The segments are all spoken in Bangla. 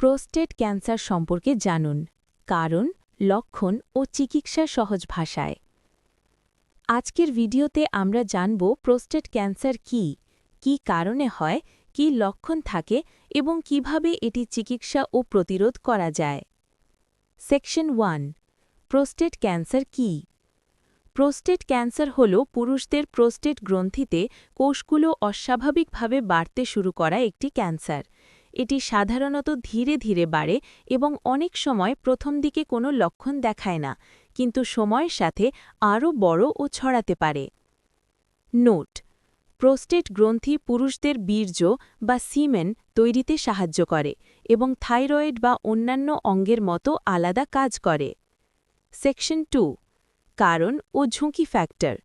প্রোস্টেট ক্যান্সার সম্পর্কে জানুন। কারণ, লক্ষণ ও চিকিৎসা সহজ ভাষায়। আজকের ভিডিওতে আমরা জানব প্রোস্টেট ক্যান্সার কী, কী কারণে হয়, কী লক্ষণ থাকে এবং কিভাবে এটি চিকিৎসা ও প্রতিরোধ করা যায়। সেকশন 1। প্রোস্টেট ক্যান্সার কী? প্রোস্টেট ক্যান্সার হল পুরুষদের প্রোস্টেট গ্রন্থিতে কোষগুলো অস্বাভাবিকভাবে বাড়তে শুরু করা একটি ক্যান্সার। এটি সাধারণত ধীরে ধীরে বাড়ে এবং অনেক সময় প্রথম দিকে কোনো লক্ষণ দেখায় না, কিন্তু সময়ের সাথে আরও বড় ও ছড়াতে পারে। নোট: প্রোস্টেট গ্রন্থি পুরুষদের বীর্য বা সিমেন তৈরিতে সাহায্য করে এবং থাইরয়েড বা অন্যান্য অঙ্গের মতো আলাদা কাজ করে। সেকশন 2। কারণ ও ঝুঁকি ফ্যাক্টর।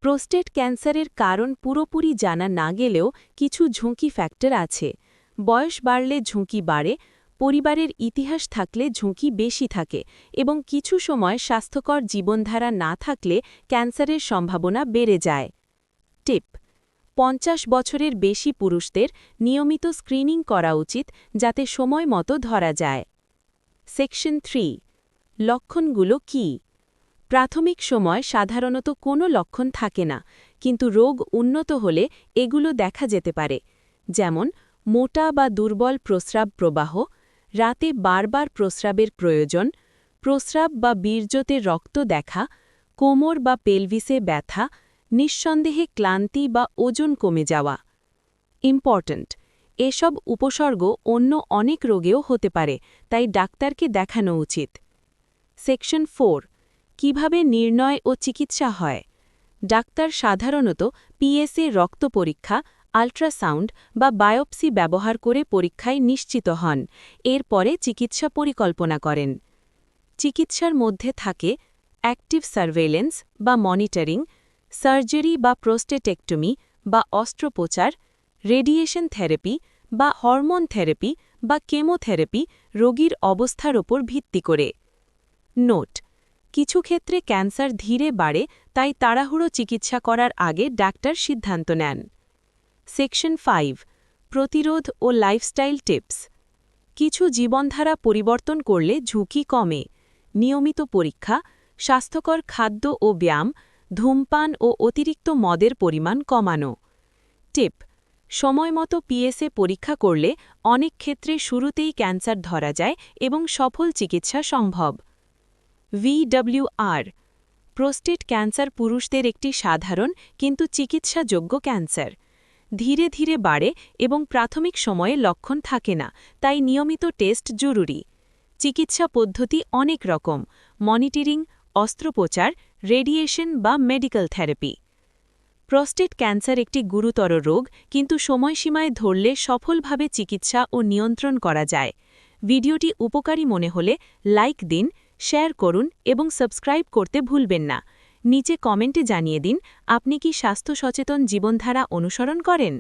প্রোস্টেট ক্যান্সারের কারণ পুরোপুরি জানা না গেলেও কিছু ঝুঁকি ফ্যাক্টর আছে। বয়স বাড়লে ঝুঁকি বাড়ে, পরিবারের ইতিহাস থাকলে ঝুঁকি বেশি থাকে এবং কিছু সময় স্বাস্থ্যকর জীবনধারা না থাকলে ক্যান্সারের সম্ভাবনা বেড়ে যায়। টিপ: 50 বছরের বেশি পুরুষদের নিয়মিত স্ক্রিনিং করা উচিত যাতে সময় মতো ধরা যায়। সেকশন 3। লক্ষণগুলো কী? প্রাথমিক সময় সাধারণত কোনো লক্ষণ থাকে না, কিন্তু রোগ উন্নত হলে এগুলো দেখা যেতে পারে, যেমন মোটা বা দুর্বল প্রস্রাব প্রবাহ, রাতে বারবার প্রস্রাবের প্রয়োজন, প্রস্রাব বা বীর্যতে রক্ত দেখা, কোমর বা পেলভিসে ব্যথা, নিঃসন্দেহে ক্লান্তি বা ওজন কমে যাওয়া। ইম্পর্ট্যান্ট: এসব উপসর্গ অন্য অনেক রোগেও হতে পারে, তাই ডাক্তারকে দেখানো উচিত। সেকশন 4। কিভাবে নির্ণয় ও চিকিৎসা হয়? ডাক্তার সাধারণত পিএসএ রক্ত পরীক্ষা, আল্ট্রাসাউন্ড বা বায়োপসি ব্যবহার করে পরীক্ষায় নিশ্চিত হন। এরপরে চিকিৎসা পরিকল্পনা করেন। চিকিৎসার মধ্যে থাকে অ্যাক্টিভ সার্ভেইলেন্স বা মনিটরিং, সার্জারি বা প্রোস্টেটেক্টমি বা অস্ত্রোপচার, রেডিয়েশন থেরাপি বা হরমোন থেরাপি বা কেমোথেরাপি রোগীর অবস্থার ওপর ভিত্তি করে। নোট: কিছু ক্ষেত্রে ক্যান্সার ধীরে বাড়ে, তাই তাড়াহুড়ো চিকিৎসা করার আগে ডাক্তার সিদ্ধান্ত নেন। সেকশন 5। প্রতিরোধ ও লাইফস্টাইল টিপস। কিছু জীবনধারা পরিবর্তন করলে ঝুঁকি কমে। নিয়মিত পরীক্ষা, স্বাস্থ্যকর খাদ্য ও ব্যায়াম, ধূমপান ও অতিরিক্ত মদের পরিমাণ কমানো। টিপ: সময়মতো পিএসএ পরীক্ষা করলে অনেক ক্ষেত্রে শুরুতেই ক্যান্সার ধরা যায় এবং সফল চিকিৎসা সম্ভব। VWR: প্রোস্টেট ক্যান্সার পুরুষদের একটি সাধারণ কিন্তু চিকিৎসাযোগ্য ক্যান্সার। ধীরে ধীরে বাড়ে এবং প্রাথমিক সময়ে লক্ষণ থাকে না, তাই নিয়মিত টেস্ট জরুরি। চিকিৎসা পদ্ধতি অনেক রকম: মনিটরিং, অস্ত্রোপচার, রেডিয়েশন বা মেডিকেল থেরাপি। প্রোস্টেট ক্যান্সার একটি গুরুতর রোগ, কিন্তু সময়সীমায় ধরলে সফলভাবে চিকিৎসা ও নিয়ন্ত্রণ করা যায়। ভিডিওটি উপকারী মনে হলে লাইক দিন, শেয়ার করুন এবং সাবস্ক্রাইব করতে ভুলবেন না। নিচে কমেন্টে জানিয়ে দিন আপনি কি স্বাস্থ্য সচেতন জীবনধারা অনুসরণ করেন।